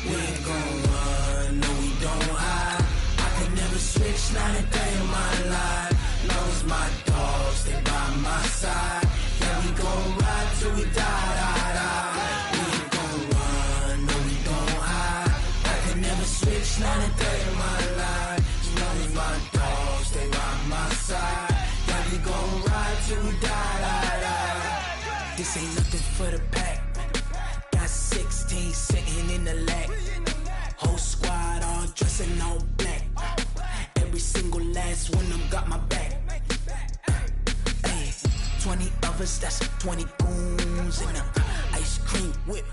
We ain't gon' run, no we don't hide. I can never switch, not a day in my life. Long as my dogs stay by my side. Yeah, we gon' ride till we die, die, die. We ain't gon' run, no we don't hide. I can never switch, not a day in my life. As long as my dogs stay by my side. Yeah, we gon' ride till we die, die, die. This ain't nothing for the pack. Got 16 sitting in the lag. Whole squad all dressing all black. Every single last one of them got my back. Hey, 20 of us, that's 20 goons in a ice cream whip.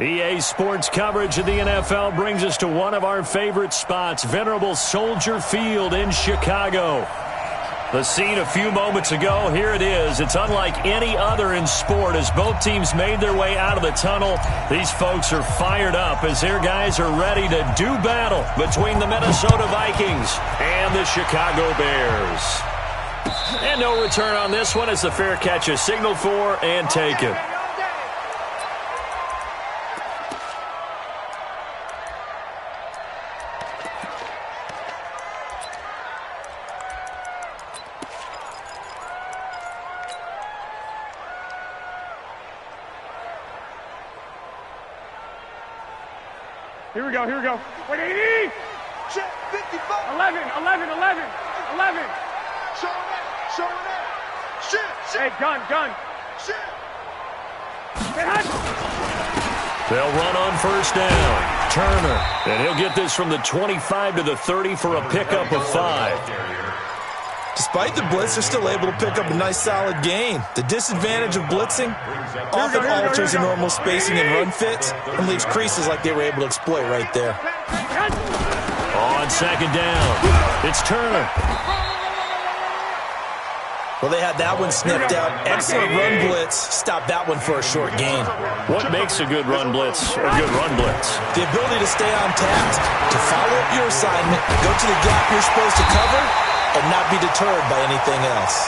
EA Sports coverage of the NFL brings us to one of our favorite spots, venerable Soldier Field in Chicago. The scene a few moments ago, here it is. It's unlike any other in sport as both teams made their way out of the tunnel. These folks are fired up as their guys are ready to do battle between the Minnesota Vikings and the Chicago Bears. And no return on this one as the fair catch is signaled for and taken. Here we go, here we go. 180! 55! 11, 11, 11, 11. Showing that. Shit. Hey, gun. Shit. They'll run on first down. Turner. And he'll get this from the 25 to the 30 for a pickup of 5. Despite the blitz, they're still able to pick up a nice solid gain. The disadvantage of blitzing often alters the normal spacing and run fits and leaves creases like they were able to exploit right there. On second down, it's Turner. Well, they had that one snipped out. Excellent run blitz. Stop that one for a short gain. What makes a good run blitz a good run blitz? The ability to stay on task, to follow up your assignment, go to the gap you're supposed to cover, and not be deterred by anything else.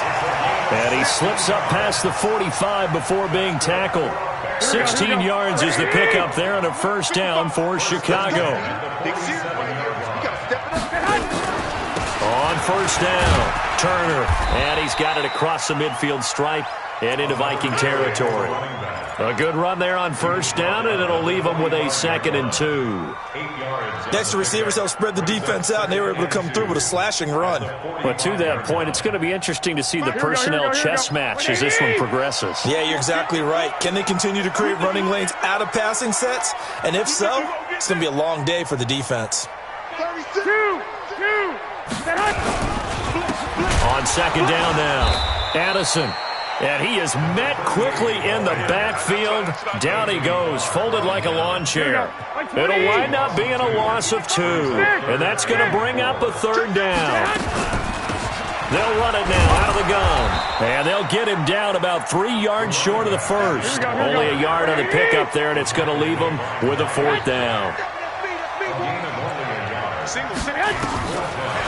And he slips up past the 45 before being tackled. 16 yards is the pickup there on a first down for Chicago. On first down, Turner. And he's got it across the midfield stripe and into Viking territory. A good run there on first down, and it'll leave them with a 2nd and 2. Next, the receivers helped spread the defense out, and they were able to come through with a slashing run. But to that point, it's going to be interesting to see the personnel chess match as this one progresses. Yeah, you're exactly right. Can they continue to create running lanes out of passing sets? And if so, it's going to be a long day for the defense. On second down now, Addison. And he is met quickly in the backfield. Down he goes, folded like a lawn chair. It'll wind up being a loss of 2. And that's going to bring up a 3rd down. They'll run it now out of the gun. And they'll get him down about 3 yards short of the first. Only a yard on the pickup there, and it's going to leave him with a 4th down.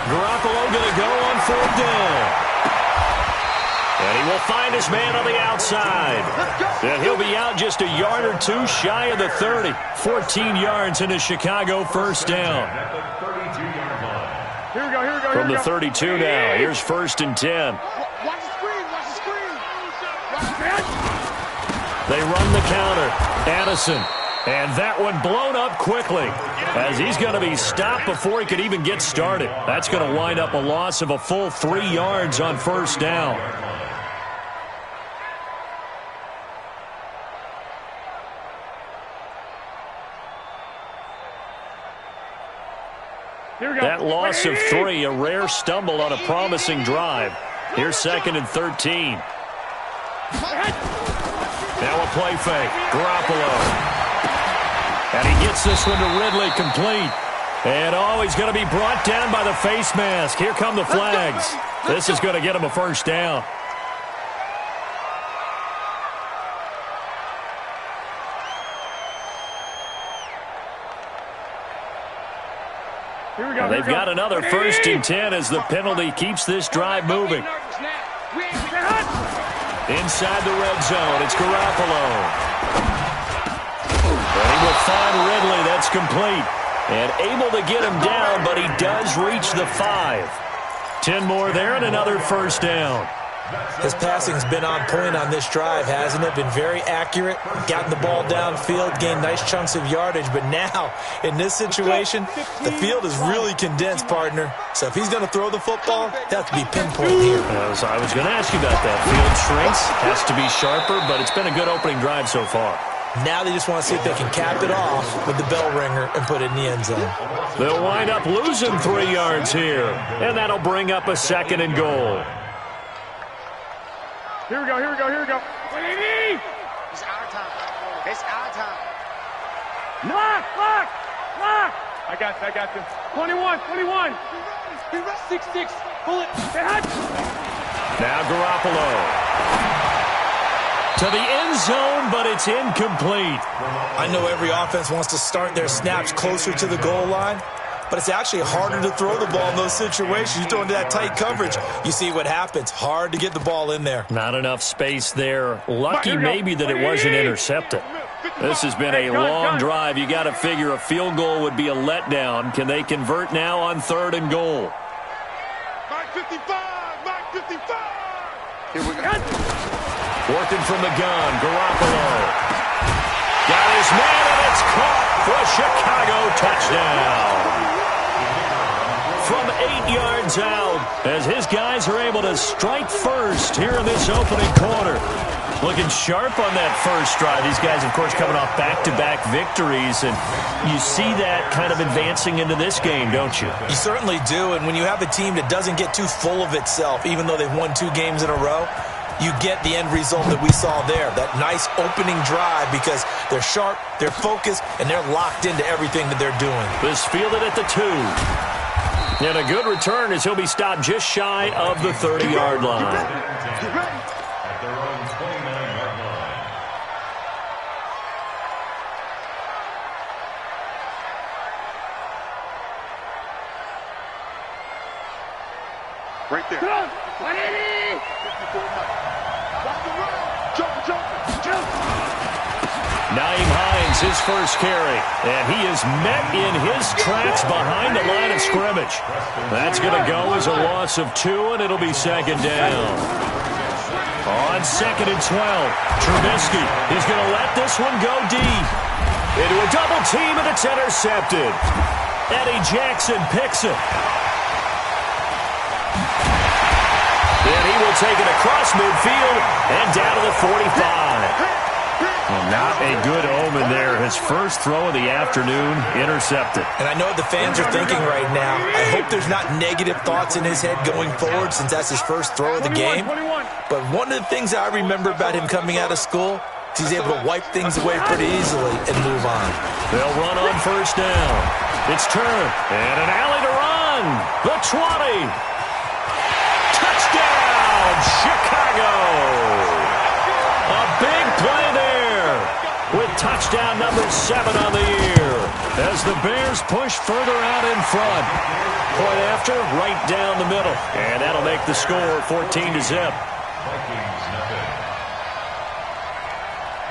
Garoppolo going to go on 4th down. And he will find his man on the outside. And he'll be out just a yard or 2 shy of the 30. 14 yards into Chicago first down. Here we go. From the 32 now, here's 1st and 10. Watch the screen. They run the counter. Addison. And that one blown up quickly as he's going to be stopped before he could even get started. That's going to wind up a loss of a full 3 yards on first down. That loss of 3, a rare stumble on a promising drive. Here's 2nd and 13. Now a play fake. Garoppolo. And he gets this one to Ridley complete. And he's going to be brought down by the face mask. Here come the flags. This is going to get him a first down. They've got another 1st and 10 as the penalty keeps this drive moving. Inside the red zone, it's Garoppolo. And he will find Ridley. That's complete. And able to get him down, but he does reach the 5. 10 more there and another first down. His passing's been on point on this drive, hasn't it? Been very accurate, gotten the ball downfield, gained nice chunks of yardage. But now, in this situation, the field is really condensed, partner. So if he's going to throw the football, that has to be pinpoint here. I was going to ask you about that. Field shrinks, has to be sharper, but it's been a good opening drive so far. Now they just want to see if they can cap it off with the bell ringer and put it in the end zone. They'll wind up losing 3 yards here, and that'll bring up a 2nd and goal. Here we go, here we go, here we go. It's our time. It's our time. Lock! I got this. 21. 6-6. Pull it. Now Garoppolo. To the end zone, but it's incomplete. I know every offense wants to start their snaps closer to the goal line, but it's actually harder to throw the ball in those situations. You throw into that tight coverage, you see what happens. Hard to get the ball in there. Not enough space there. Lucky maybe that it wasn't intercepted. This has been a long drive. You got to figure a field goal would be a letdown. Can they convert now on 3rd and goal? Mike 55. Here we go. Working from the gun, Garoppolo. Got his man, and it's caught for a Chicago touchdown. From 8 yards out, as his guys are able to strike first here in this opening quarter. Looking sharp on that first drive. These guys, of course, coming off back-to-back victories, and you see that kind of advancing into this game, don't you? You certainly do, and when you have a team that doesn't get too full of itself, even though they've won 2 games in a row, you get the end result that we saw there, that nice opening drive, because they're sharp, they're focused, and they're locked into everything that they're doing. This fielded at the 2. And a good return as he'll be stopped just shy of the 30-yard line. Get ready. At their own 29-yard line. Right there. 180. Naeem Hines, his first carry, and he is met in his tracks behind the line of scrimmage. That's going to go as a loss of 2, and it'll be 2nd down. On 2nd and 12, Trubisky is going to let this one go deep. Into a double team, and it's intercepted. Eddie Jackson picks it. And he will take it across midfield and down to the 45. Well, not a good omen there. His first throw of the afternoon intercepted. And I know the fans are thinking right now, I hope there's not negative thoughts in his head going forward since that's his first throw of the game. But one of the things I remember about him coming out of school is he's able to wipe things away pretty easily and move on. They'll run on first down. It's turned. And an alley to run. The 20. Touchdown, Chicago. A big play there with touchdown number 7 on the year as the Bears push further out in front. Point after, right down the middle. And that'll make the score 14-0.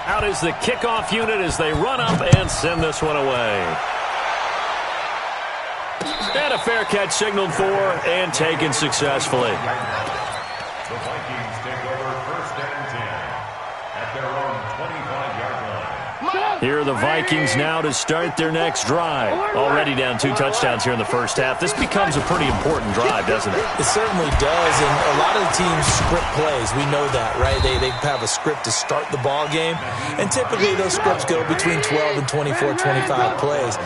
Out is the kickoff unit as they run up and send this one away. And a fair catch signaled for and taken successfully. The Vikings take over 1st and 10 at their own 25-yard line. Here are the Vikings now to start their next drive. Already down 2 touchdowns here in the first half. This becomes a pretty important drive, doesn't it? It certainly does, and a lot of the teams script plays. We know that, right? They have a script to start the ball game, and typically those scripts go between 12 and 24, 25 plays.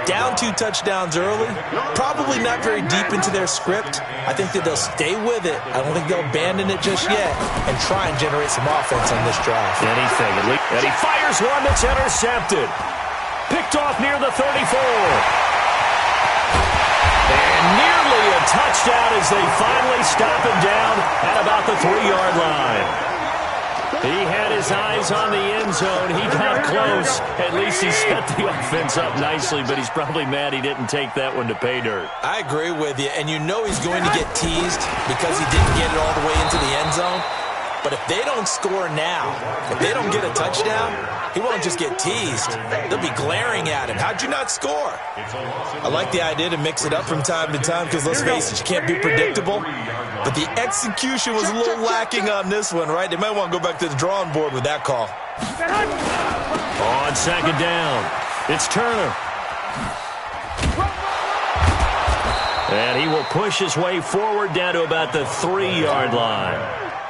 Down 2 touchdowns early, probably not very deep into their script. I think that they'll stay with it. I don't think they'll abandon it just yet and try and generate some offense on this drive. Anything. And he fires one that's intercepted. Picked off near the 34. And nearly a touchdown as they finally stop him down at about the 3-yard line. He had his eyes on the end zone. He got close. At least he set the offense up nicely, but he's probably mad he didn't take that one to pay dirt. I agree with you, and you know he's going to get teased because he didn't get it all the way into the end zone. But if they don't score now, if they don't get a touchdown, he won't just get teased. They'll be glaring at him. How'd you not score? I like the idea to mix it up from time to time because, let's face it, you can't be predictable. But the execution was a little lacking on this one, right? They might want to go back to the drawing board with that call. On second down, it's Turner. And he will push his way forward down to about the 3-yard line.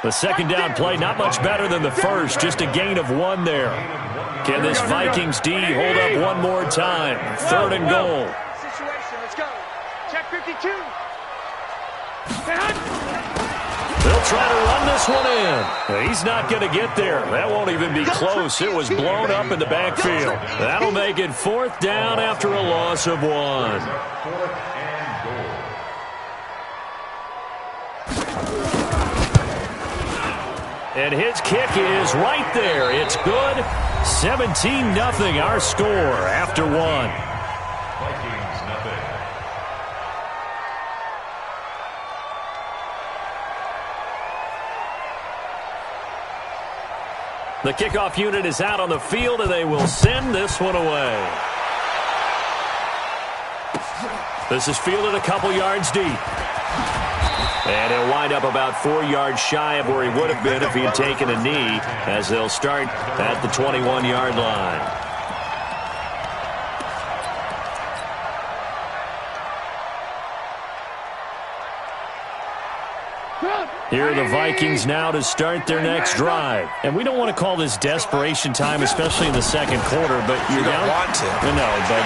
The second down play, not much better than the first, just a gain of 1 there. Can this Vikings D hold up one more time? 3rd and goal. Situation, let's go. Check 52. They'll try to run this one in. He's not going to get there. That won't even be close. It was blown up in the backfield. That'll make it 4th down after a loss of 1. And his kick is right there. It's good. 17-0 our score after 1. Vikings nothing. The kickoff unit is out on the field, and they will send this one away. This is fielded a couple yards deep. And he'll wind up about 4 yards shy of where he would have been if he had taken a knee, as they'll start at the 21-yard line. Here are the Vikings now to start their next drive. And we don't want to call this desperation time, especially in the second quarter, but you're down. You don't want to. No, but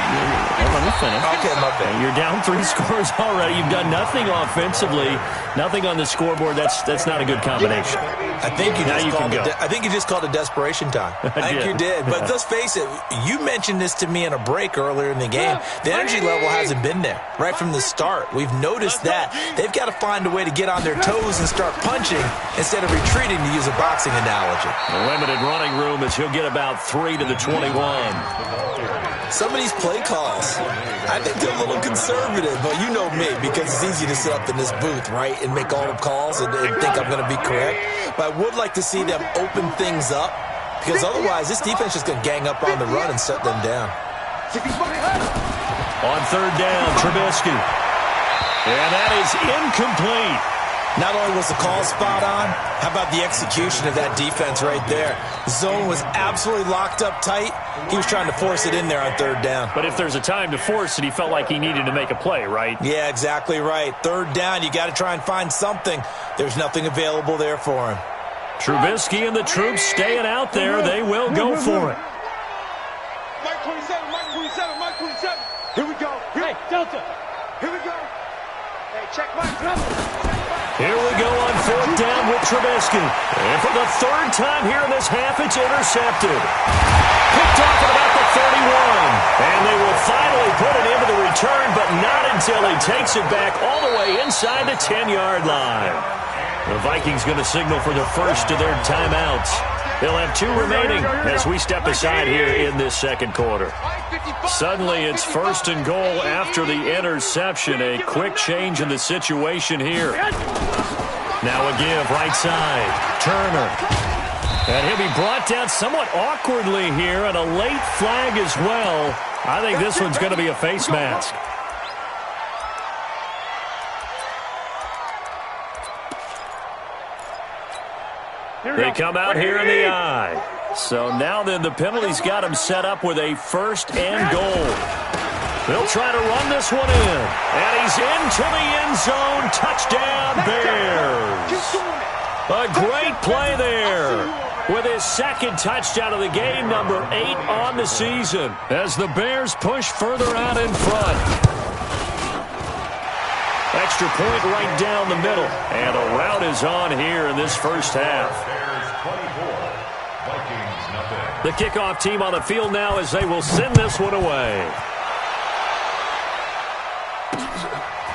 let me finish. Okay, my bad. You're down 3 scores already. You've done nothing offensively, nothing on the scoreboard. That's not a good combination. I think you just called it desperation time. I think you did. But let's face it, you mentioned this to me in a break earlier in the game. The energy level hasn't been there right from the start. We've noticed that. They've got to find a way to get on their toes and start punching instead of retreating, to use a boxing analogy. A limited running room as he'll get about 3 to the 21. Some of these play calls, I think they're a little conservative, but you know me, because it's easy to sit up in this booth, right, and make all the calls and think I'm going to be correct. But I would like to see them open things up, because otherwise this defense is going to gang up on the run and shut them down. On 3rd down, Trubisky. And that is incomplete. Not only was the call spot on, how about the execution of that defense right there? The zone was absolutely locked up tight. He was trying to force it in there on 3rd down. But if there's a time to force it, he felt like he needed to make a play, right? Yeah, exactly right. 3rd down, you got to try and find something. There's nothing available there for him. Trubisky and the troops staying out there. They will go for it. Mike 27, Mike 27, Mike 27. Here we go. Hey, Delta. Here we go. Hey, check Mike. Here we go on 4th down with Trubisky. And for the 3rd time here in this half, it's intercepted. Picked off at about the 31. And they will finally put it into the return, but not until he takes it back all the way inside the 10-yard line. The Vikings going to signal for the first of their timeouts. They'll have 2 remaining as we step aside here in this second quarter. Suddenly, it's 1st and goal after the interception. A quick change in the situation here. Now a give, right side. Turner. And he'll be brought down somewhat awkwardly here, and a late flag as well. I think this one's going to be a face mask. They come out here in the eye. So now then the penalty's got him set up with a 1st and goal. They'll try to run this one in. And he's into the end zone. Touchdown, Bears. A great play there with his 2nd touchdown of the game, number 8 on the season, as the Bears push further out in front. Extra point right down the middle. And a rout is on here in this first half. The kickoff team on the field now as they will send this one away.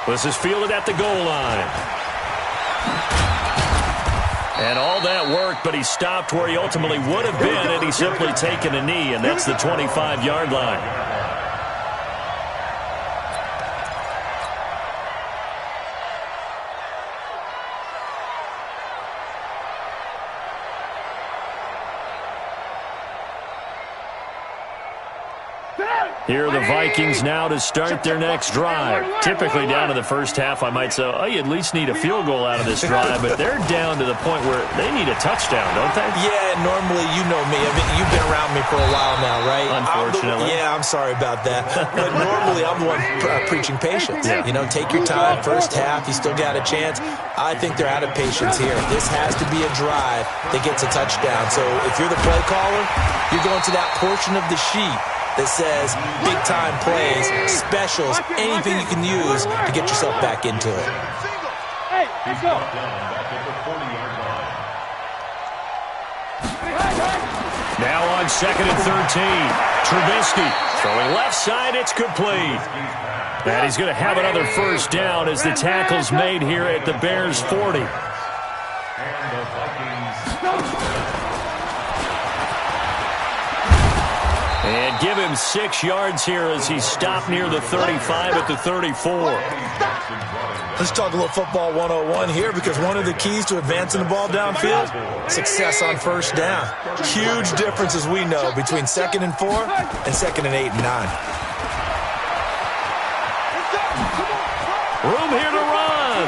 This is fielded at the goal line. And all that worked, but he stopped where he ultimately would have been had he simply taken a knee, and that's the 25-yard line. Here are the Vikings now to start their next drive. Typically down to the first half, I might say, oh, you at least need a field goal out of this drive, but they're down to the point where they need a touchdown, don't they? Yeah, normally, you know me. I mean, you've been around me for a while now, right? Unfortunately. I'm sorry about that. But normally, I'm the one preaching patience. Yeah. You know, take your time. First half, you still got a chance. I think they're out of patience here. This has to be a drive that gets a touchdown. So if you're the play caller, you're going to that portion of the sheet that says big-time plays, specials, anything you can use to get yourself back into it. Hey, let's go. Now on 2nd and 13. Trubisky throwing left side. It's complete. And he's going to have another first down as the tackle's made here at the Bears' 40. And give him 6 yards here as he stopped near the 35 at the 34. Let's talk a little football 101 here, because one of the keys to advancing the ball downfield, success on first down. Huge difference, as we know, between 2nd and 4 and 2nd and 8 and 9. Room here to run.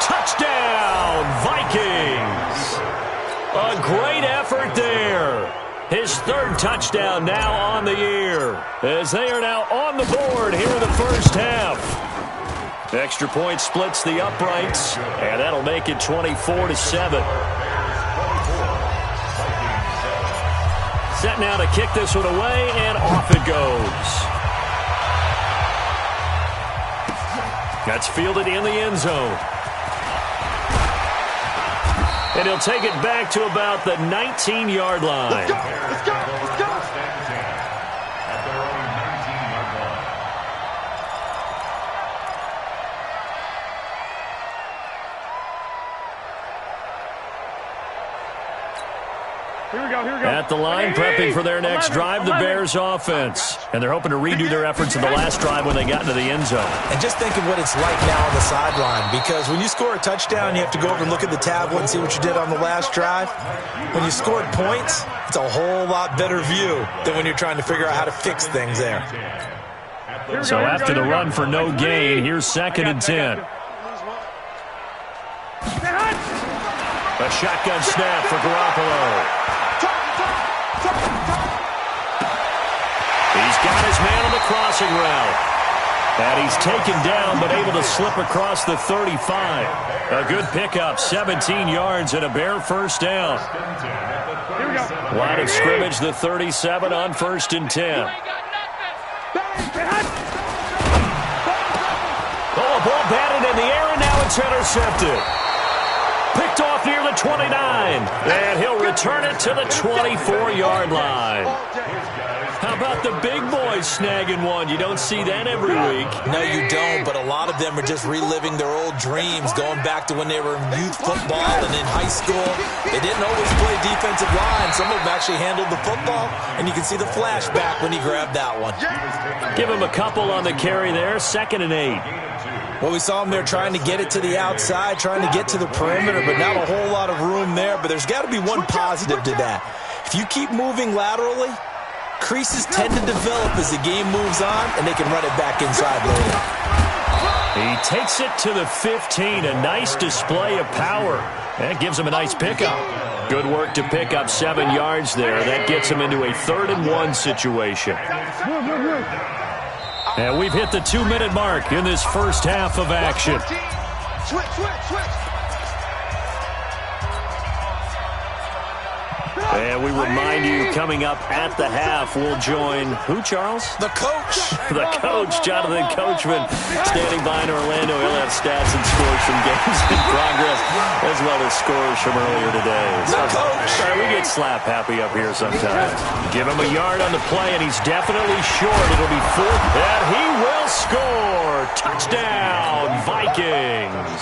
Touchdown, Vikings. A great effort there. His 3rd touchdown now on the year, as they are now on the board here in the first half. Extra point splits the uprights, and that'll make it 24-7. Set now to kick this one away, and off it goes. That's fielded in the end zone. And he'll take it back to about the 19-yard line. Let's go, let's go, let's go. At their own 19-yard line. Here we go, here we go. At the line, prepping for their next drive, the Bears offense. And they're hoping to redo their efforts in the last drive when they got into the end zone. And just think of what it's like now on the sideline, because when you score a touchdown, you have to go over and look at the tablet and see what you did on the last drive. When you scored points, it's a whole lot better view than when you're trying to figure out how to fix things there. So after the run for no gain, here's 2nd and 10. A shotgun snap for Garoppolo. He's got his man on the crossing route. And he's taken down, but able to slip across the 35. A good pickup, 17 yards and a Bear first down. Line of scrimmage, the 37 on 1st and 10. Oh, a ball batted in the air, and now it's intercepted. Picked off near the 29, and he'll return it to the 24-yard line. How about the big boys snagging one? You don't see that every week. No, you don't, but a lot of them are just reliving their old dreams, going back to when they were in youth football and in high school. They didn't always play defensive line. Some of them actually handled the football, and you can see the flashback when he grabbed that one. Give him a couple on the carry there, 2nd and 8. Well, we saw him there trying to get it to the outside, trying to get to the perimeter, but not a whole lot of room there. But there's got to be one positive to that. If you keep moving laterally, creases tend to develop as the game moves on, and they can run it back inside later. He takes it to the 15, a nice display of power. That gives him a nice pickup. Good work to pick up 7 yards there. That gets him into a 3rd and 1 situation. And we've hit the 2-minute mark in this first half of action. Switch, switch, switch. And we remind you, coming up at the half, we'll join who, Charles? The coach. The coach, Jonathan Coachman, standing by in Orlando. He'll have stats and scores from games in progress, as well as scores from earlier today. The coach. Sorry, we get slap happy up here sometimes. Give him a yard on the play, and he's definitely short. It'll be 4th, and he will score. Touchdown, Vikings.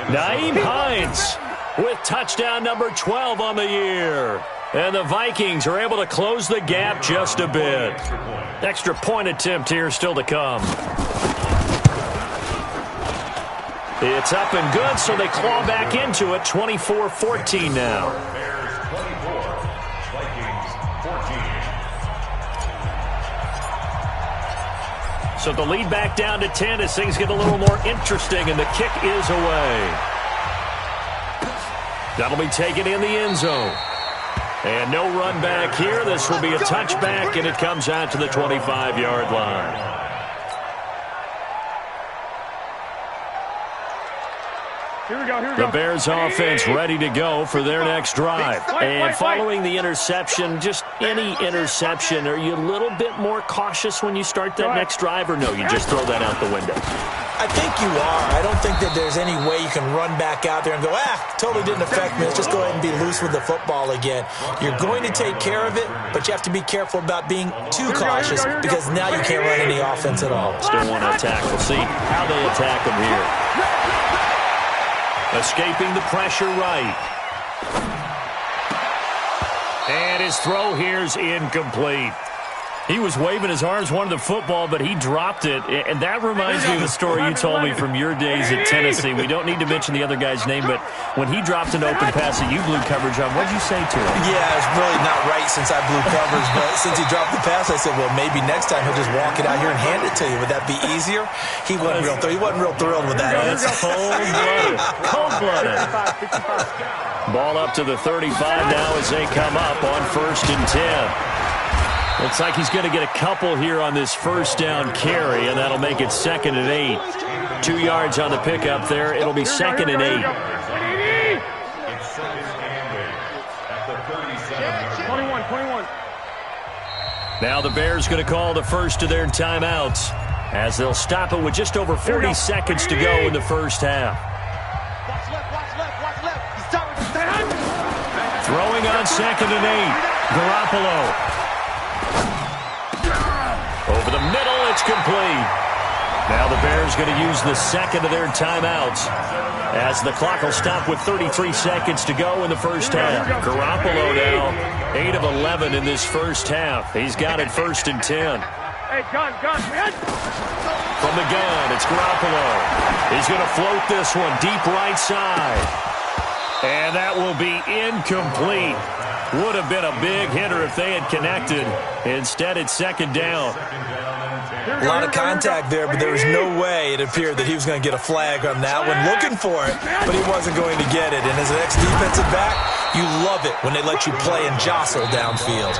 Nyheim Hines with touchdown number 12 on the year. And the Vikings are able to close the gap just a bit. Extra point attempt here still to come. It's up and good, so they claw back into it. 24-14 now. Bears 24, Vikings 14. So the lead back down to 10 as things get a little more interesting, and the kick is away. That'll be taken in the end zone. And no run back here. This will be a touchback, and it comes out to the 25-yard line. Here we go. The Bears offense ready to go for their next drive. And following the interception, just any interception, are you a little bit more cautious when you start that next drive, or no, you just throw that out the window? I think you are. I don't think that there's any way you can run back out there and go, totally didn't affect me. Let's just go ahead and be loose with the football again. You're going to take care of it, but you have to be careful about being too cautious because now you can't run any offense at all. Still want to attack. We'll see how they attack them here. Escaping the pressure right. And his throw here's incomplete. He was waving his arms, wanted the football, but he dropped it. And that reminds me of the story you told me from your days at Tennessee. We don't need to mention the other guy's name, but when he dropped an open pass that you blew coverage on, what did you say to him? Yeah, it's really not right since I blew coverage, but since he dropped the pass, I said, well, maybe next time he'll just walk it out here and hand it to you. Would that be easier? He wasn't real thrilled with that answer. Cold-blooded. Cold-blooded. Ball up to the 35 now as they come up on 1st and 10. Looks like he's going to get a couple here on this first down carry, and that'll make it 2nd and 8. 2 yards on the pickup there. It'll be 2nd and 8. It's 2nd and 8 at the 37. 21. Now the Bears going to call the first of their timeouts as they'll stop it with just over 40 seconds to go in the first half. Watch left. He's starting. Throwing on 2nd and 8. Garoppolo. Over the middle, it's complete. Now the Bears going to use the second of their timeouts as the clock will stop with 33 seconds to go in the first half. Garoppolo now 8 of 11 in this first half. He's got it 1st and 10. Hey, gun. From the gun, it's Garoppolo. He's going to float this one deep right side. And that will be incomplete. Would have been a big hitter if they had connected. Instead, it's 2nd down. A lot of contact there, but there was no way it appeared that he was going to get a flag on that one. Looking for it, but he wasn't going to get it. And as an ex-defensive back, you love it when they let you play and jostle downfield.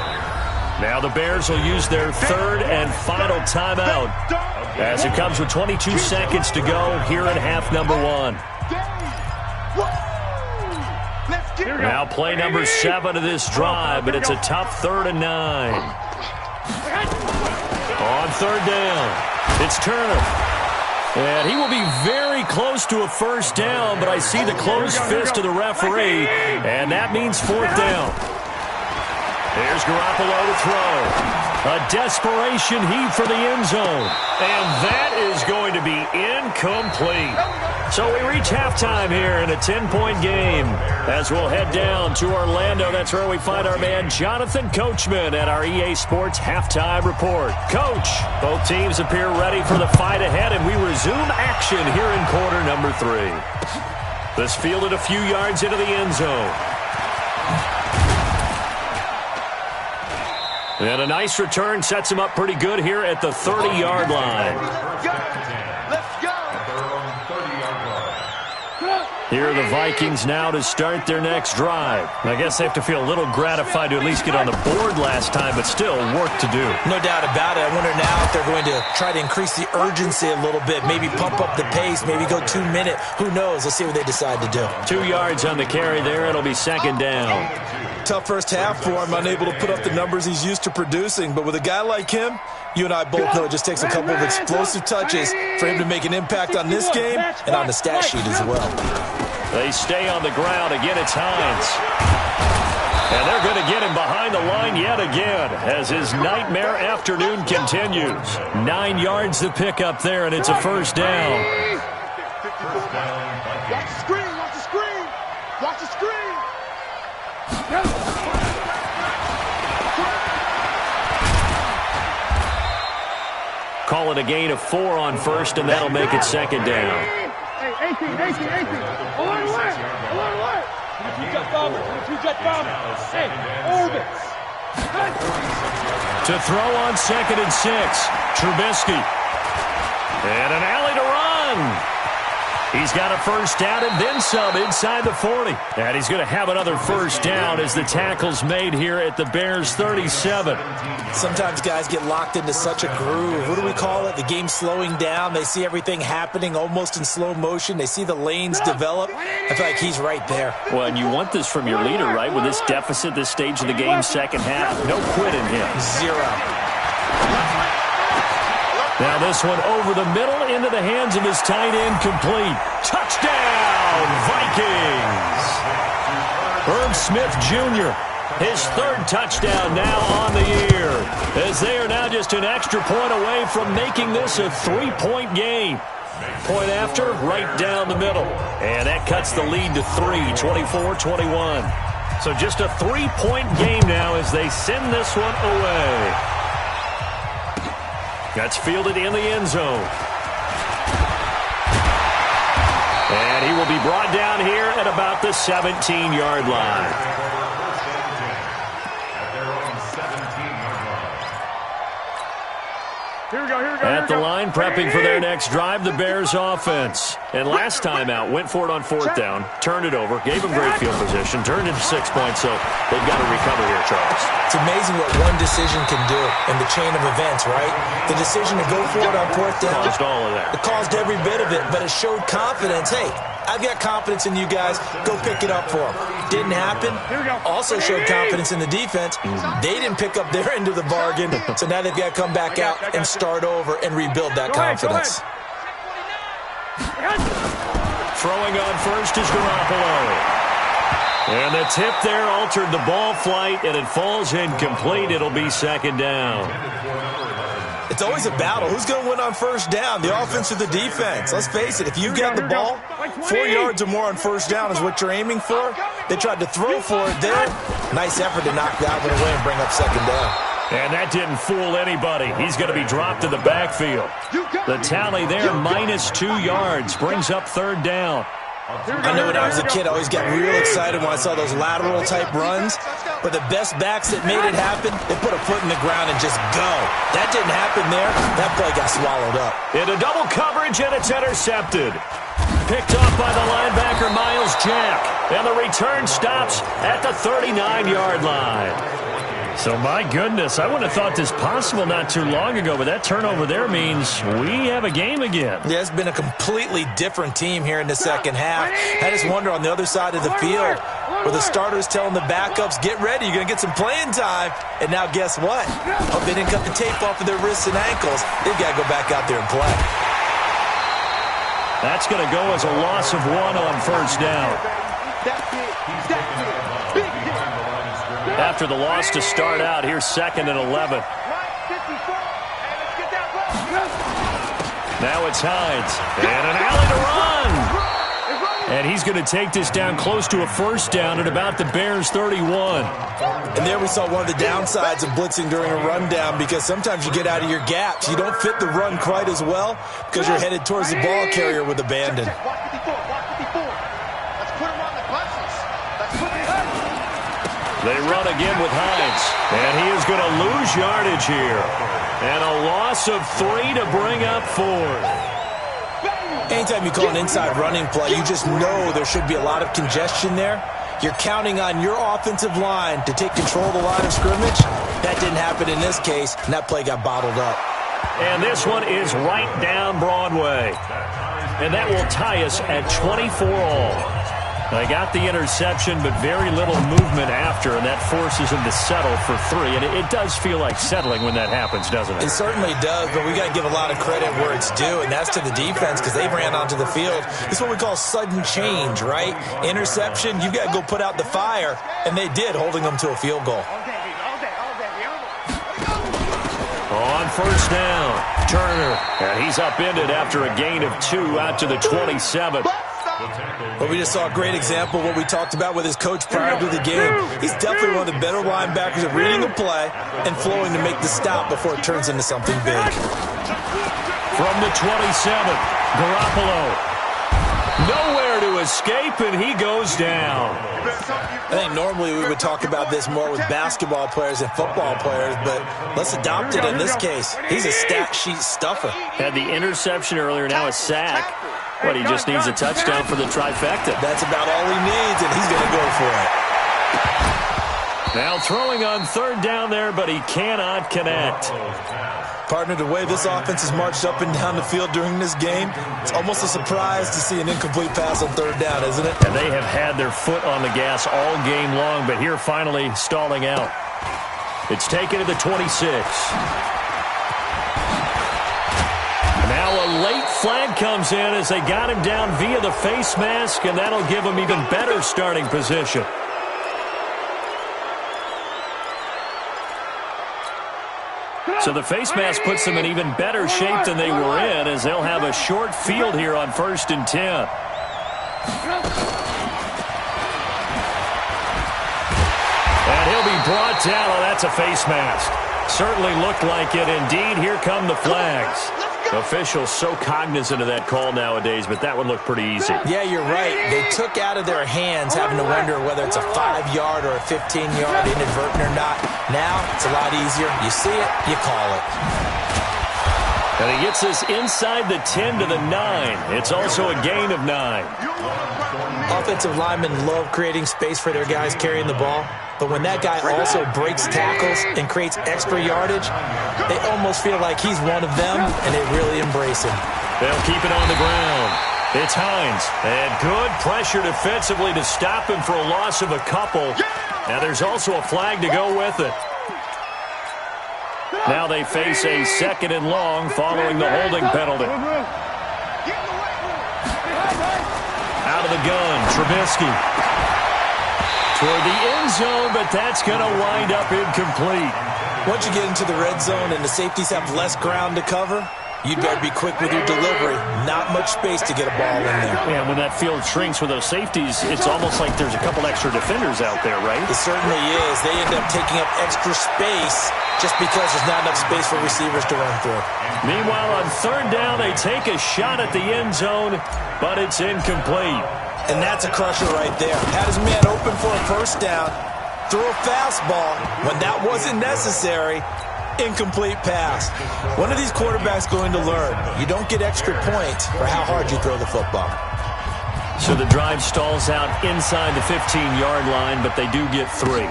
Now the Bears will use their 3rd and final timeout as it comes with 22 seconds to go here in half number 1. Now play number 7 of this drive, but it's a tough 3rd and 9. On 3rd down, it's Turner. And he will be very close to a first down, but I see the closed fist of the referee, and that means 4th down. There's Garoppolo to throw. A desperation heave for the end zone. And that is going to be incomplete. So we reach halftime here in a 10-point game as we'll head down to Orlando. That's where we find our man Jonathan Coachman at our EA Sports Halftime Report. Coach, both teams appear ready for the fight ahead, and we resume action here in quarter number 3. This fielded a few yards into the end zone. And a nice return sets him up pretty good here at the 30-yard line. Let's go. Here are the Vikings now to start their next drive. I guess they have to feel a little gratified to at least get on the board last time, but still work to do. No doubt about it. I wonder now if they're going to try to increase the urgency a little bit, maybe pump up the pace, maybe go 2-minute. Who knows? Let's see what they decide to do. 2 yards on the carry there. It'll be 2nd down. Tough first half for him, unable to put up the numbers he's used to producing. But with a guy like him, you and I both know it just takes a couple of explosive touches for him to make an impact on this game and on the stat sheet as well. They stay on the ground. Again, it's Hines. And they're going to get him behind the line yet again as his nightmare afternoon continues. 9 yards to pick up there, and it's a first down. Watch the screen. Watch the screen. Watch the screen. Call it a gain of 4 on first, and that'll make it 2nd down. Hey, 18. Along the way. Hey, orbits. To throw on 2nd and 6, Trubisky. And an alley to run. He's got a first down and then some inside the 40. And he's going to have another first down as the tackle's made here at the Bears' 37. Sometimes guys get locked into such a groove. What do we call it? The game's slowing down. They see everything happening almost in slow motion. They see the lanes develop. I feel like he's right there. Well, and you want this from your leader, right? With this deficit, this stage of the game, second half, no quit in him. 0. Now this one over the middle into the hands of his tight end, complete. Touchdown, Vikings! Herb Smith Jr., his third touchdown now on the year, as they are now just an extra point away from making this a 3-point game. Point after, right down the middle. And that cuts the lead to 3, 24-21. So just a 3-point game now as they send this one away. That's fielded in the end zone. And he will be brought down here at about the 17-yard line. Here we go. At the line, prepping for their next drive, the Bears offense. And last time out, went for it on fourth down, turned it over, gave them great field position, turned into 6 points, so they've got to recover here, Charles. It's amazing what one decision can do in the chain of events, right? The decision to go for it on fourth down. Caused all of that. It caused every bit of it, but it showed confidence. Hey, I've got confidence in you guys. Go pick it up for them. Didn't happen. Also showed confidence in the defense. They didn't pick up their end of the bargain, so now they've got to come back out and start over and rebuild that confidence. Throwing on first is Garoppolo. And the tip there altered the ball flight, and it falls incomplete. It'll be second down. It's always a battle. Who's going to win on first down, the offense or the defense? Let's face it, if you've got the ball, 4 yards or more on first down is what you're aiming for. They tried to throw for it there. Nice effort to knock that one away and bring up second down. And that didn't fool anybody. He's going to be dropped to the backfield. The tally there, -2 yards, brings up third down. I know when I was a kid, I always got real excited when I saw those lateral-type runs. But the best backs that made it happen, they put a foot in the ground and just go. That didn't happen there. That play got swallowed up. Into double coverage, and it's intercepted. Picked off by the linebacker, Miles Jack. And the return stops at the 39-yard line. So, my goodness, I wouldn't have thought this possible not too long ago, but that turnover there means we have a game again. Yeah, it's been a completely different team here in the second half. I just wonder on the other side of the field where the starters telling the backups, get ready, you're going to get some playing time. And now guess what? Oh, they didn't cut the tape off of their wrists and ankles. They've got to go back out there and play. That's going to go as a loss of 1 on first down. After the loss to start out, here's 2nd and 11. Now it's Hines. And an alley to run. And he's going to take this down close to a first down at about the Bears' 31. And there we saw one of the downsides of blitzing during a rundown, because sometimes you get out of your gaps. You don't fit the run quite as well because you're headed towards the ball carrier with abandon. They run again with Hines, and he is going to lose yardage here. And a loss of 3 to bring up 4. Anytime you call an inside running play, you just know there should be a lot of congestion there. You're counting on your offensive line to take control of the line of scrimmage. That didn't happen in this case, and that play got bottled up. And this one is right down Broadway. And that will tie us at 24 all. They got the interception, but very little movement after, and that forces them to settle for 3. And it does feel like settling when that happens, doesn't it? It certainly does, but we got to give a lot of credit where it's due, and that's to the defense, because they ran onto the field. This is what we call sudden change, right? Interception, you've got to go put out the fire, and they did, holding them to a field goal. On first down, Turner, and he's upended after a gain of 2 out to the 27. But we just saw a great example of what we talked about with his coach prior to the game. He's definitely one of the better linebackers at reading the play and flowing to make the stop before it turns into something big. From the 27, Garoppolo. Nowhere to escape, and he goes down. I think normally we would talk about this more with basketball players and football players, but let's adopt it in this case. He's a stat sheet stuffer. Had the interception earlier, now a sack. But he just needs a touchdown for the trifecta. That's about all he needs, and he's going to go for it. Now throwing on third down there, but he cannot connect. Partner, the way this offense has marched up and down the field during this game, it's almost a surprise to see an incomplete pass on third down, isn't it? And they have had their foot on the gas all game long, but here finally stalling out. It's taken to the 26. Now a late flag comes in as they got him down via the face mask, and that'll give him even better starting position. So the face mask puts them in even better shape than they were in, as they'll have a short field here on 1st and 10. And he'll be brought down. Oh, that's a face mask. Certainly looked like it. Indeed, here come the flags. Officials so cognizant of that call nowadays, but that would look pretty easy. Yeah, you're right. They took out of their hands having to wonder whether it's a 5-yard or a 15-yard inadvertent or not. Now, it's a lot easier. You see it, you call it. And he gets us inside the 10 to the 9. It's also a gain of 9. Offensive linemen love creating space for their guys carrying the ball, but when that guy also breaks tackles and creates extra yardage, they almost feel like he's one of them, and they really embrace him. They'll keep it on the ground. It's Hines, and good pressure defensively to stop him for a loss of a couple. Now there's also a flag to go with it. Now they face a 2nd and long following the holding penalty. Out of the gun, Trubisky. Toward the end zone, but that's going to wind up incomplete. Once you get into the red zone and the safeties have less ground to cover, you'd better be quick with your delivery. Not much space to get a ball in there. Yeah, when that field shrinks with those safeties, it's almost like there's a couple extra defenders out there, right? It certainly is. They end up taking up extra space just because there's not enough space for receivers to run through. Meanwhile, on third down, they take a shot at the end zone, but it's incomplete. And that's a crusher right there. Had his man open for a first down, threw a fastball when that wasn't necessary. Incomplete pass. When are these quarterbacks going to learn? You don't get extra points for how hard you throw the football. So the drive stalls out inside the 15-yard line, but they do get 3.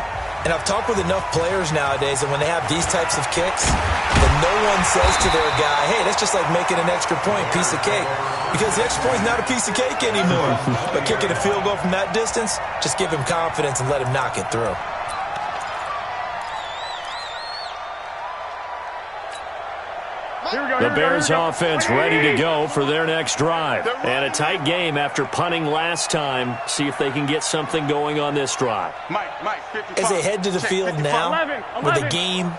And I've talked with enough players nowadays, and when they have these types of kicks, then no one says to their guy, hey, that's just like making an extra point, piece of cake. Because the extra point's not a piece of cake anymore. But kicking a field goal from that distance, just give him confidence and let him knock it through. The Bears offense ready to go for their next drive. And a tight game after punting last time. See if they can get something going on this drive. As they head to the field now, with the game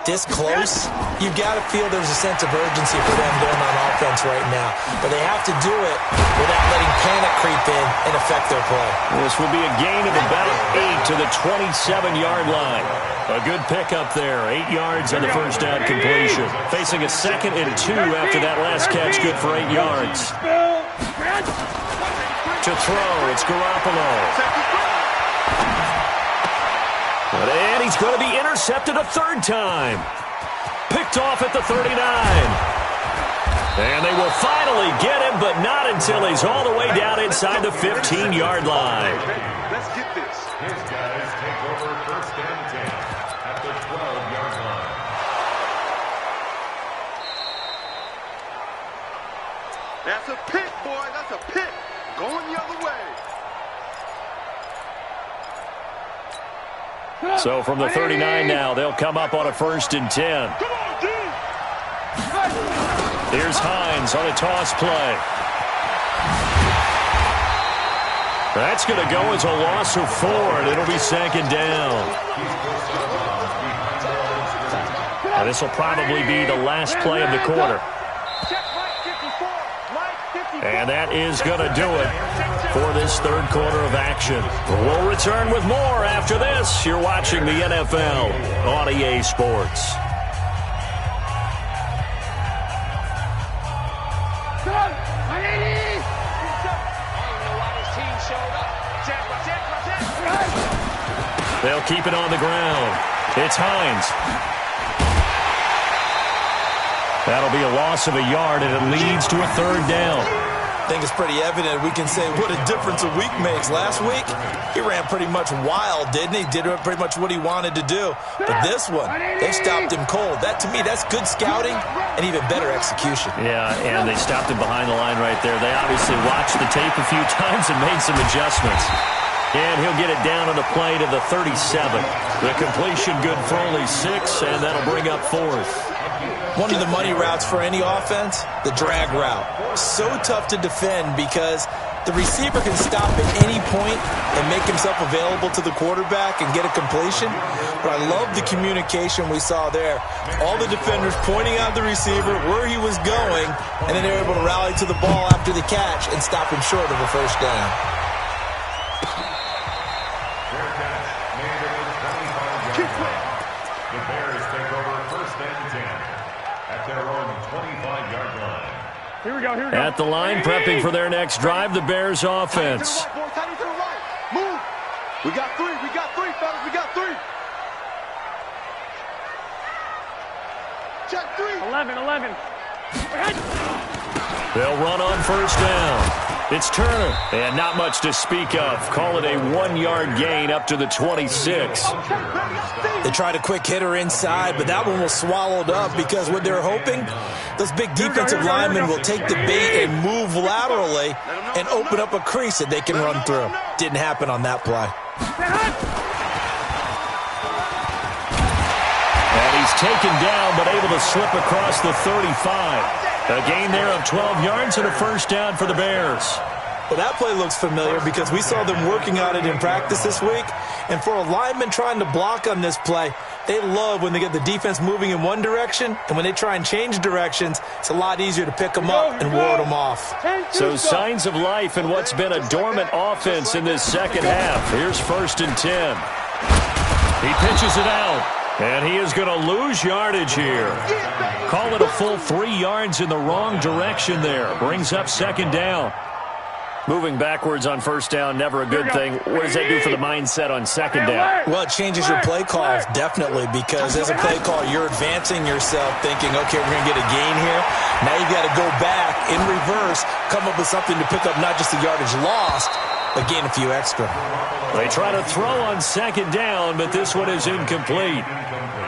this close, you've got to feel there's a sense of urgency for them going on offense right now. But they have to do it without letting panic creep in and affect their play. This will be a gain of about 8 to the 27-yard line. A good pickup there. 8 yards on the first down completion. Facing a 2nd and 2 after that last catch, good for 8 yards. To throw, it's Garoppolo. And he's going to be intercepted a 3rd time. Picked off at the 39. And they will finally get him, but not until he's all the way down inside the 15-yard line. Let's get this. His guys take over 1st and 10 at the 12-yard line. That's a pick, boy. That's a pick. Going the other way. So from the 39 now, they'll come up on a 1st and 10. Here's Hines on a toss play. That's going to go as a loss of 4, and it'll be 2nd down. Now, this will probably be the last play of the quarter. And that is going to do it for this 3rd quarter of action. We'll return with more after this. You're watching the NFL on EA Sports. They'll keep it on the ground. It's Hines. That'll be a loss of a yard, and it leads to a third down. I think it's pretty evident. We can say what a difference a week makes. Last week, he ran pretty much wild, didn't he? Did pretty much what he wanted to do. But this one, they stopped him cold. That, to me, that's good scouting and even better execution. Yeah, and they stopped him behind the line right there. They obviously watched the tape a few times and made some adjustments. And he'll get it down on the play to the 37. The completion good for only 6, and that'll bring up 4th. One of the money routes for any offense, the drag route. So tough to defend because the receiver can stop at any point and make himself available to the quarterback and get a completion. But I love the communication we saw there. All the defenders pointing out the receiver, where he was going, and then they were able to rally to the ball after the catch and stop him short of a first down. The Bears take over 1st and 10 at their own 25-yard line. Here we go. At the line, prepping for their next drive, the Bears offense. Move. We got 3, fellas. We got 3. Check 3. 11. They'll run on first down. It's Turner, and not much to speak of. Call it a 1-yard gain up to the 26. They tried a quick hitter inside, but that one was swallowed up because what they're hoping, those big defensive linemen will take the bait and move laterally and open up a crease that they can run through. Didn't happen on that play. And he's taken down, but able to slip across the 35. A gain there of 12 yards and a first down for the Bears. Well, that play looks familiar because we saw them working on it in practice this week. And for a lineman trying to block on this play, they love when they get the defense moving in one direction. And when they try and change directions, it's a lot easier to pick them up and ward them off. So signs of life in what's been a dormant offense in this second half. Here's 1st and 10. He pitches it out. And he is going to lose yardage here. Call it a full 3 yards in the wrong direction there. Brings up 2nd down. Moving backwards on first down, never a good thing. What does that do for the mindset on 2nd down? Well, it changes your play calls, definitely, because as a play call, you're advancing yourself thinking, okay, we're going to get a gain here. Now you've got to go back in reverse, come up with something to pick up not just the yardage lost, but gain a few extra. They try to throw on 2nd down, but this one is incomplete.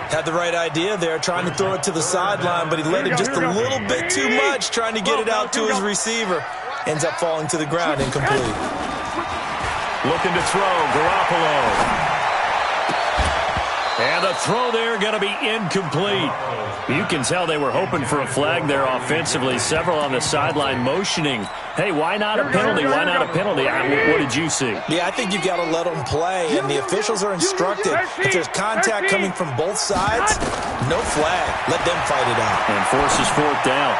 Had the right idea there, trying to throw it to the sideline, but he let it just a little bit too much, trying to get it out to his receiver. Ends up falling to the ground, incomplete. Looking to throw, Garoppolo. And the throw there going to be incomplete. You can tell they were hoping for a flag there offensively. Several on the sideline motioning. Hey, why not a penalty? Why not a penalty? What did you see? Yeah, I think you've got to let them play, and the officials are instructed. If there's contact coming from both sides, no flag. Let them fight it out. And forces 4th down.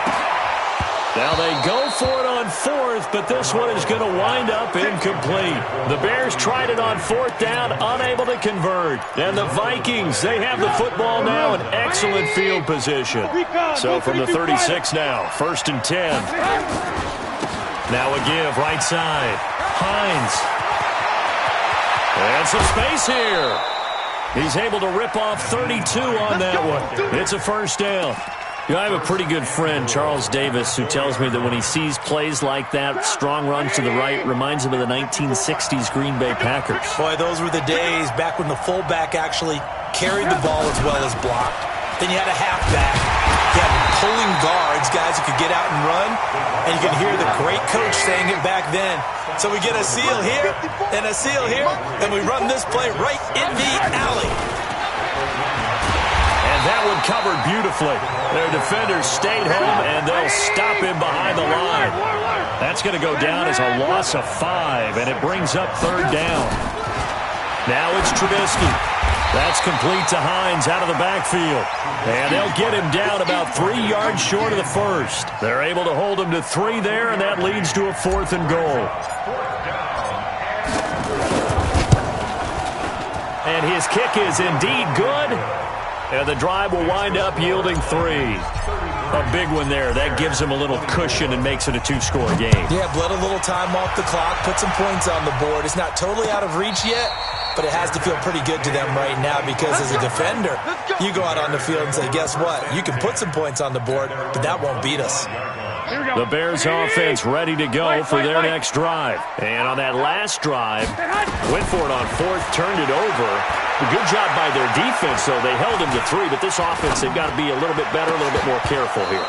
Now they go for it on 4th, but this one is going to wind up incomplete. The Bears tried it on 4th down, unable to convert. And the Vikings, they have the football now in excellent field position. So from the 36 now, 1st and 10. Now a give, right side. Hines. And some space here. He's able to rip off 32 on that one. It's a first down. You know, I have a pretty good friend, Charles Davis, who tells me that when he sees plays like that, strong runs to the right, reminds him of the 1960s Green Bay Packers. Boy, those were the days back when the fullback actually carried the ball as well as blocked. Then you had a halfback. You had pulling guards, guys who could get out and run, and you could hear the great coach saying it back then. So we get a seal here and a seal here, and we run this play right in the alley. That one covered beautifully. Their defenders stayed home, and they'll stop him behind the line. That's going to go down as a loss of 5, and it brings up 3rd down. Now it's Trubisky. That's complete to Hines out of the backfield. And they'll get him down about 3 yards short of the first. They're able to hold him to 3 there, and that leads to a 4th and goal. And his kick is indeed good. And the drive will wind up yielding 3. A big one there. That gives them a little cushion and makes it a 2-score game. Yeah, bled a little time off the clock, put some points on the board. It's not totally out of reach yet, but it has to feel pretty good to them right now because as a defender, you go out on the field and say, guess what? You can put some points on the board, but that won't beat us. The Bears offense ready to go for their next drive. And on that last drive, went for it on 4th, turned it over. A good job by their defense, though. They held him to 3, but this offense, they've got to be a little bit better, a little bit more careful here.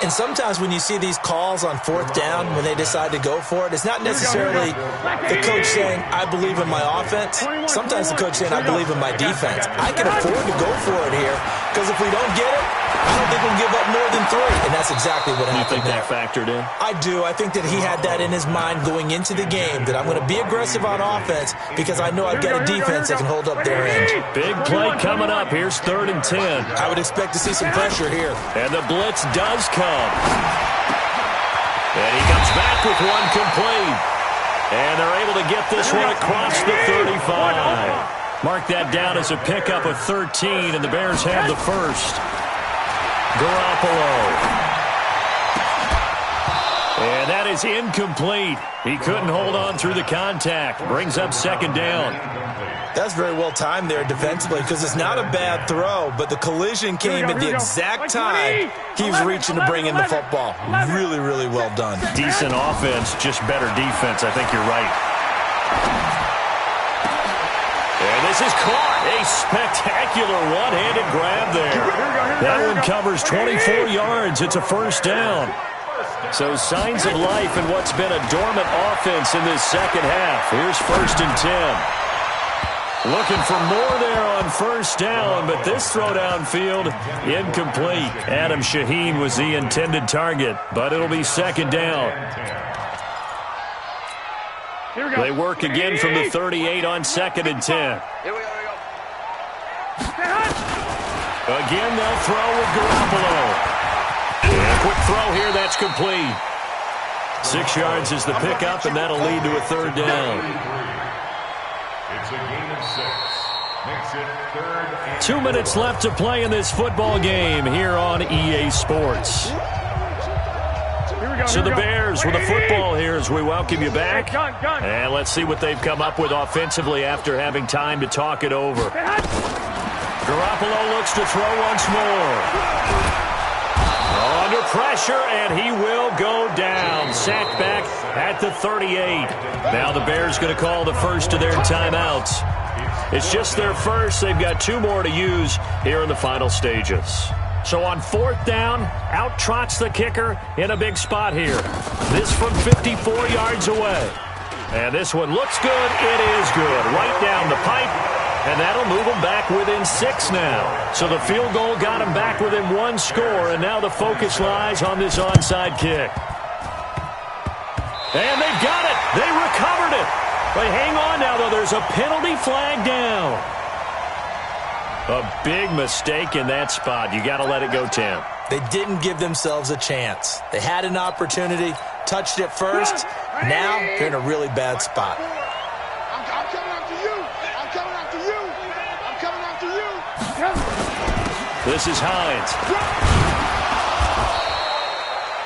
And sometimes when you see these calls on 4th down, when they decide to go for it, it's not necessarily the coach saying, I believe in my offense. Sometimes the coach saying, I believe in my defense. I can afford to go for it here because if we don't get it, I don't think we'll give up more than 3. And that's exactly what happened there. You think that factored in? I do. I think that he had that in his mind going into the game, that I'm going to be aggressive on offense because I know I've got a defense that can hold up their end. Big play coming up. Here's 3rd and 10. I would expect to see some pressure here. And the blitz does come. And he comes back with one complete. And they're able to get this one across the 35. Mark that down as a pickup of 13, and the Bears have the first. Garoppolo. And that is incomplete. He couldn't hold on through the contact. Brings up 2nd down. That's very well timed there defensively because it's not a bad throw, but the collision came at the exact time he was reaching to bring in the football. Really, really well done. Decent offense, just better defense. I think you're right. And this is caught. A spectacular one-handed grab there. That one covers 24 yards. It's a 1st down. So signs of life in what's been a dormant offense in this second half. Here's 1st and 10. Looking for more there on 1st down, but this throw downfield, incomplete. Adam Shaheen was the intended target, but it'll be 2nd down. They work again from the 38 on 2nd and 10. Here we go. Again, they'll throw with Garoppolo. And a quick throw here, that's complete. 6 yards is the pickup, and that'll lead to a 3rd down. It's a gain of 6. Makes it 3rd and 2 minutes left to play in this football game here on EA Sports. So the Bears with the football here as we welcome you back. And let's see what they've come up with offensively after having time to talk it over. Garoppolo looks to throw once more. Under pressure, and he will go down. Sacked back at the 38. Now the Bears going to call the first of their timeouts. It's just their first. They've got 2 more to use here in the final stages. So on 4th down, out trots the kicker in a big spot here. This from 54 yards away. And this one looks good. It is good. Right down the pipe. And that'll move them back within 6 now. So the field goal got them back within 1 score, and now the focus lies on this onside kick. And they've got it. They recovered it. But hang on now, though. There's a penalty flag down. A big mistake in that spot. You got to let it go, Tim. They didn't give themselves a chance. They had an opportunity, touched it first. Now they're in a really bad spot. This is Hines.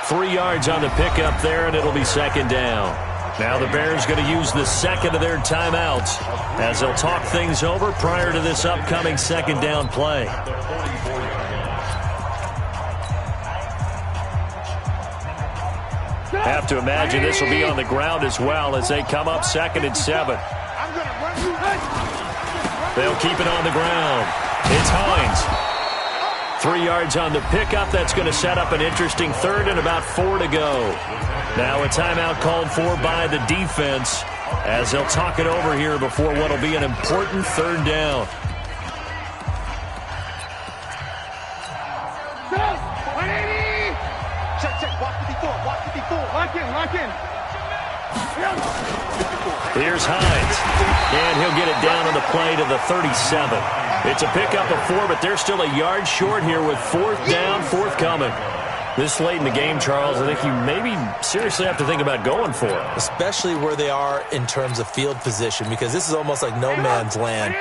3 yards on the pickup there, and it'll be 2nd down. Now the Bears going to use the 2nd of their timeouts as they'll talk things over prior to this upcoming 2nd down play. Have to imagine this will be on the ground as well as they come up 2nd and 7. They'll keep it on the ground. It's Hines. 3 yards on the pickup. That's going to set up an interesting 3rd and about 4 to go. Now a timeout called for by the defense as they'll talk it over here before what will be an important 3rd down. Check. Watch 54. Lock in. Here's Hines. And he'll get it down on the play to the 37. It's a pickup of 4, but they're still a yard short here with 4th down, forthcoming. This late in the game, Charles, I think you maybe seriously have to think about going for it. Especially where they are in terms of field position, because this is almost like no man's land.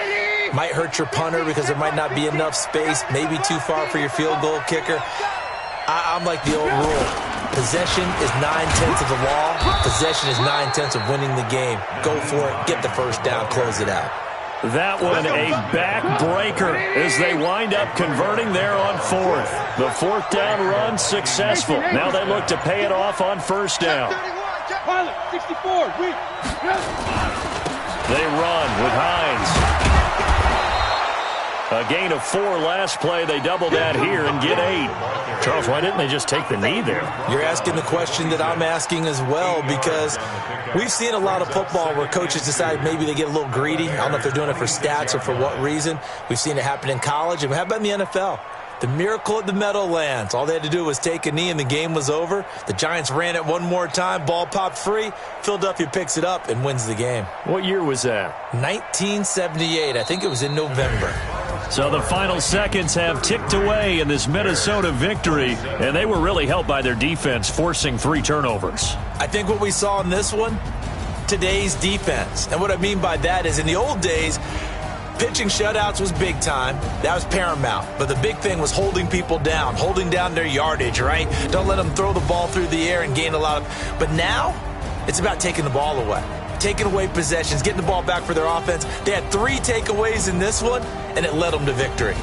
Might hurt your punter because there might not be enough space, maybe too far for your field goal kicker. I'm like the old rule. Possession is 9/10 of the law. Possession is 9/10 of winning the game. Go for it. Get the first down. Close it out. That one a backbreaker as they wind up converting there on fourth. The fourth down run successful. Now they look to pay it off on first down. 64. They run with Hines. A gain of 4 last play. They double that here and get 8. Charles, why didn't they just take the knee there? You're asking the question that I'm asking as well, because we've seen a lot of football where coaches decide maybe they get a little greedy. I don't know if they're doing it for stats or for what reason. We've seen it happen in college. And how about in the NFL? The miracle at the Meadowlands. All they had to do was take a knee and the game was over. The Giants ran it one more time. Ball popped free. Philadelphia picks it up and wins the game. What year was that? 1978. I think it was in November. So the final seconds have ticked away in this Minnesota victory, and they were really helped by their defense forcing 3 turnovers. I think what we saw in this one, today's defense. And what I mean by that is in the old days, pitching shutouts was big time. That was paramount. But the big thing was holding people down, holding down their yardage, right? Don't let them throw the ball through the air and gain a lot of... But now, it's about taking the ball away. Taking away possessions, getting the ball back for their offense. They had 3 takeaways in this one, and it led them to victory.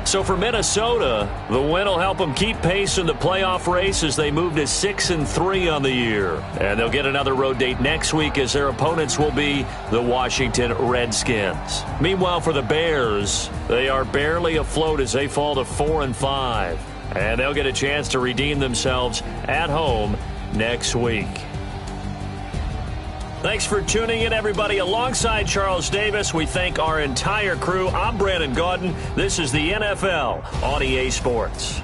So for Minnesota, the win will help them keep pace in the playoff race as they move to 6-3 on the year. And they'll get another road date next week as their opponents will be the Washington Redskins. Meanwhile, for the Bears, they are barely afloat as they fall to 4-5. And they'll get a chance to redeem themselves at home next week. Thanks for tuning in, everybody. Alongside Charles Davis, we thank our entire crew. I'm Brandon Gaudin. This is the NFL on EA Sports.